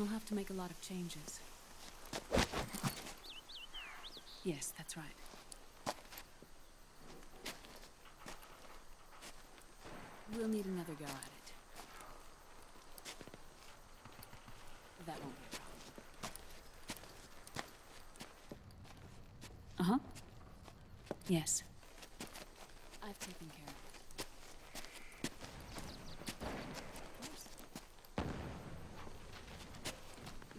have to make a lot of changes. Yes, that's right. We'll need another go at it. That won't be a problem. Uh-huh. Yes. I've taken care of it. Of course.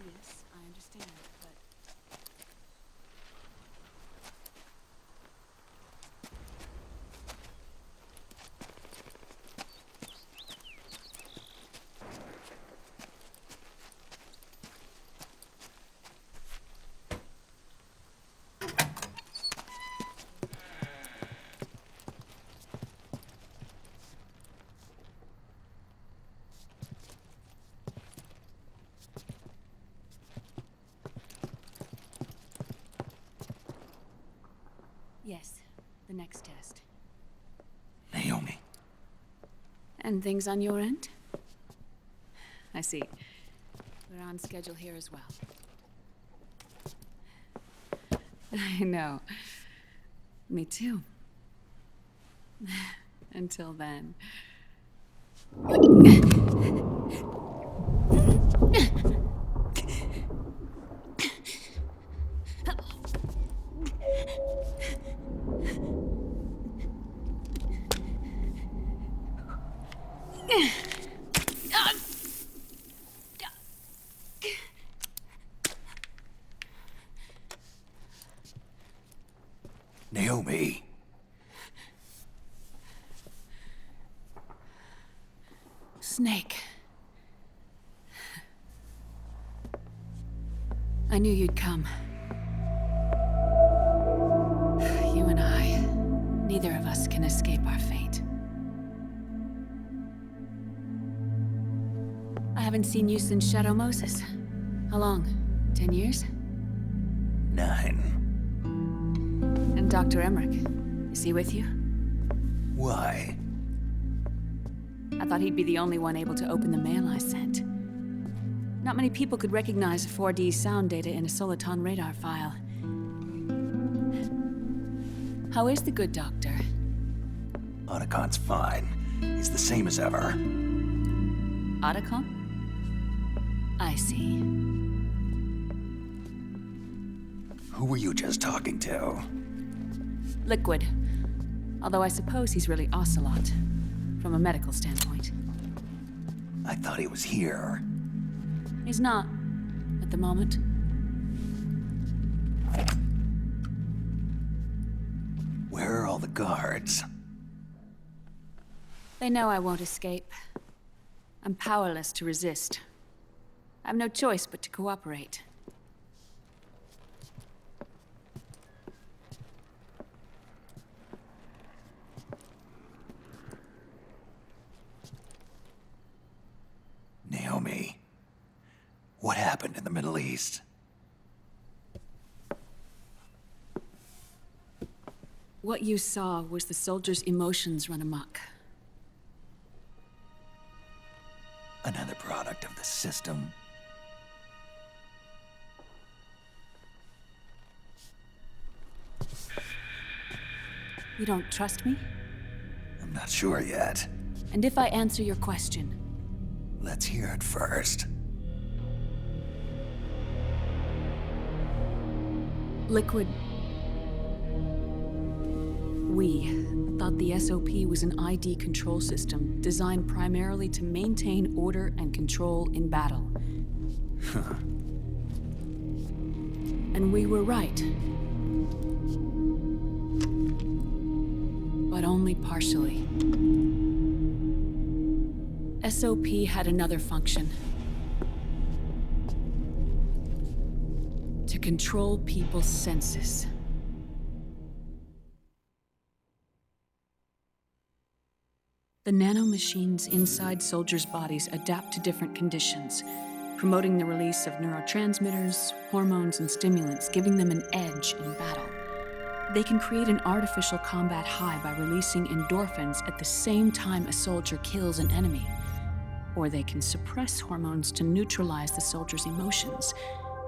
Yes, I understand, but... Yes, the next test. Naomi. And things on your end? I see. We're on schedule here as well. I know. Me too. Until then. Naomi. Snake. I knew you'd come. You and I, neither of us can escape our fate. I haven't seen you since Shadow Moses. How long? 10 years? 9. And Dr. Emmerich, is he with you? Why? I thought he'd be the only one able to open the mail I sent. Not many people could recognize 4D sound data in a soliton radar file. How is the good doctor? Otacon's fine. He's the same as ever. Otacon? I see. Who were you just talking to? Liquid. Although I suppose he's really Ocelot, from a medical standpoint. I thought he was here. He's not, at the moment. Where are all the guards? They know I won't escape. I'm powerless to resist. I have no choice but to cooperate. Naomi. What happened in the Middle East? What you saw was the soldiers' emotions run amok. Another product of the system. You don't trust me? I'm not sure yet. And if I answer your question? Let's hear it first. Liquid. We thought the SOP was an ID control system designed primarily to maintain order and control in battle. Huh. And we were right. But only partially. SOP had another function. To control people's senses. The nanomachines inside soldiers' bodies adapt to different conditions, promoting the release of neurotransmitters, hormones, and stimulants, giving them an edge in battle. They can create an artificial combat high by releasing endorphins at the same time a soldier kills an enemy. Or they can suppress hormones to neutralize the soldiers' emotions,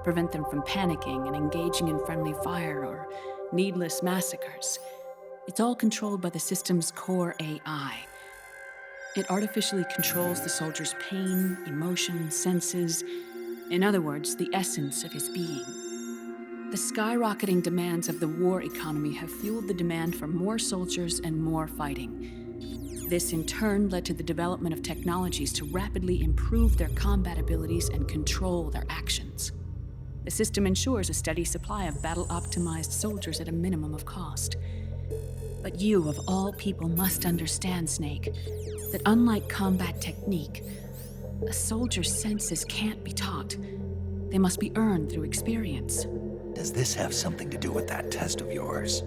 prevent them from panicking and engaging in friendly fire or needless massacres. It's all controlled by the system's core AI. It artificially controls the soldier's pain, emotion, senses. In other words, the essence of his being. The skyrocketing demands of the war economy have fueled the demand for more soldiers and more fighting. This, in turn, led to the development of technologies to rapidly improve their combat abilities and control their actions. The system ensures a steady supply of battle-optimized soldiers at a minimum of cost. But you, of all people, must understand, Snake, that unlike combat technique, a soldier's senses can't be taught. They must be earned through experience. Does this have something to do with that test of yours?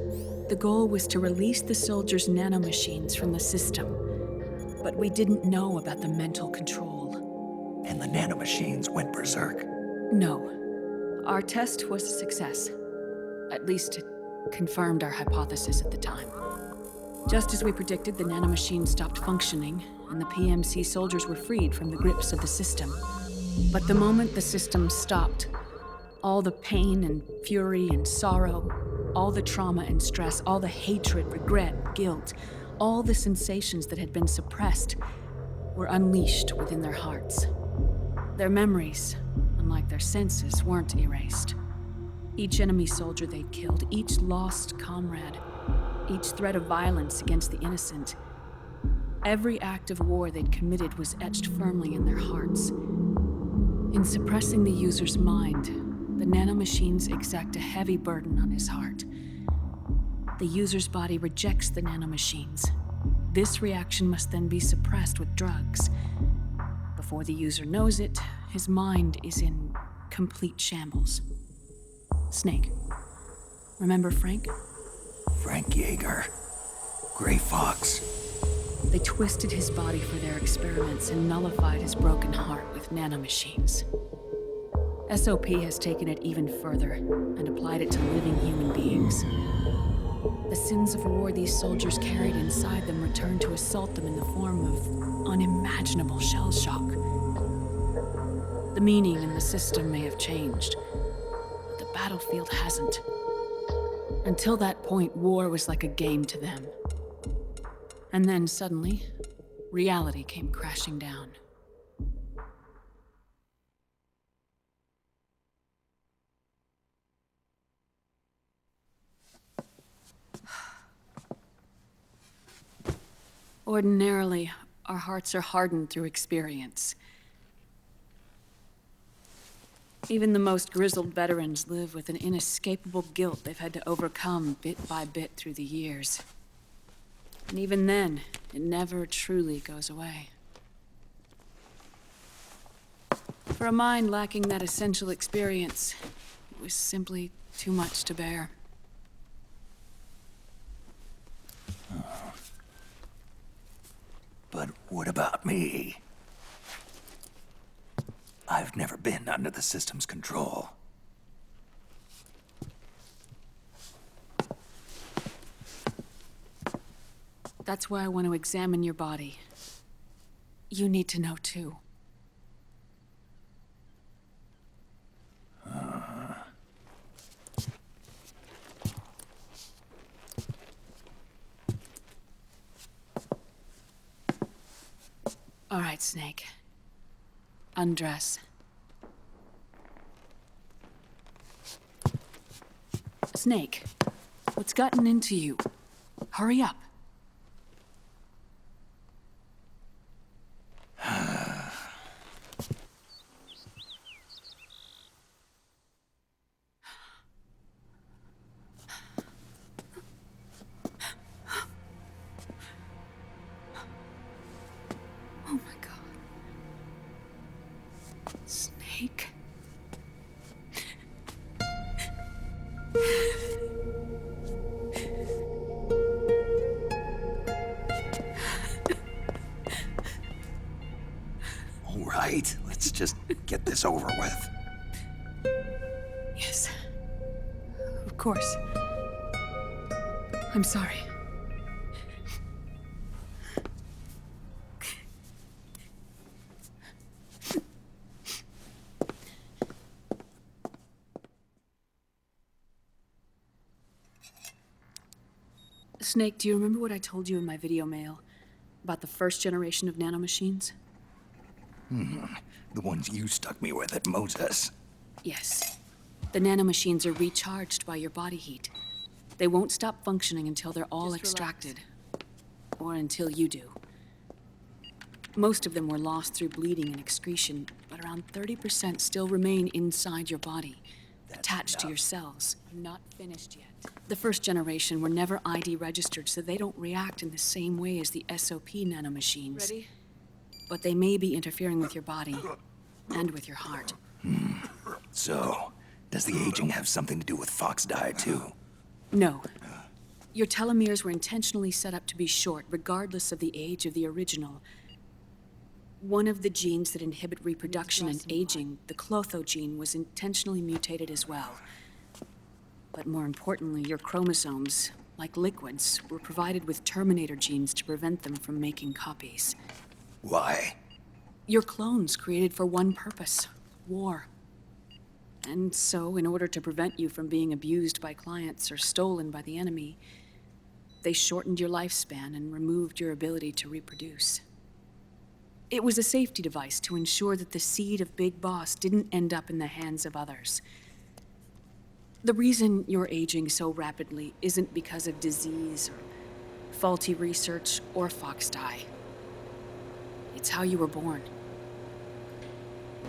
The goal was to release the soldiers' nanomachines from the system, but we didn't know about the mental control. And the nanomachines went berserk? No. Our test was a success. At least it confirmed our hypothesis at the time. Just as we predicted, the nanomachines stopped functioning, and the PMC soldiers were freed from the grips of the system. But the moment the system stopped, all the pain and fury and sorrow, all the trauma and stress, all the hatred, regret, guilt, all the sensations that had been suppressed were unleashed within their hearts. Their memories, unlike their senses, weren't erased. Each enemy soldier they'd killed, each lost comrade, each threat of violence against the innocent, every act of war they'd committed was etched firmly in their hearts. In suppressing the user's mind, the nanomachines exact a heavy burden on his heart. The user's body rejects the nanomachines. This reaction must then be suppressed with drugs. Before the user knows it, his mind is in complete shambles. Snake. Remember Frank? Frank Yeager. Gray Fox. They twisted his body for their experiments and nullified his broken heart with nanomachines. SOP has taken it even further and applied it to living human beings. The sins of war these soldiers carried inside them returned to assault them in the form of unimaginable shell shock. The meaning in the system may have changed, but the battlefield hasn't. Until that point, war was like a game to them. And then suddenly, reality came crashing down. Ordinarily, our hearts are hardened through experience. Even the most grizzled veterans live with an inescapable guilt they've had to overcome bit by bit through the years. And even then, it never truly goes away. For a mind lacking that essential experience, it was simply too much to bear. But what about me? I've never been under the system's control. That's why I want to examine your body. You need to know too. All right, Snake. Undress. Snake, what's gotten into you? Hurry up. Oh my God. Snake. All right, let's just get this over with. Yes. Of course. I'm sorry. Snake, do you remember what I told you in my video mail about the first generation of nanomachines? The ones you stuck me with at Moses. Yes. The nanomachines are recharged by your body heat. They won't stop functioning until they're all extracted. Or until you do. Most of them were lost through bleeding and excretion, but around 30% still remain inside your body, attached to your cells. I'm not finished yet. The first generation were never ID registered, so they don't react in the same way as the SOP nanomachines. Ready? But they may be interfering with your body, and with your heart. So, does the aging have something to do with Fox diet too? No. Your telomeres were intentionally set up to be short, regardless of the age of the original. One of the genes that inhibit reproduction and aging, the Clotho gene, was intentionally mutated as well. But more importantly, your chromosomes, like liquids, were provided with terminator genes to prevent them from making copies. Why? Your clones created for one purpose: war. And so, in order to prevent you from being abused by clients or stolen by the enemy, they shortened your lifespan and removed your ability to reproduce. It was a safety device to ensure that the seed of Big Boss didn't end up in the hands of others. The reason you're aging so rapidly isn't because of disease or faulty research or Fox die. It's how you were born.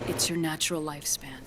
It's your natural lifespan.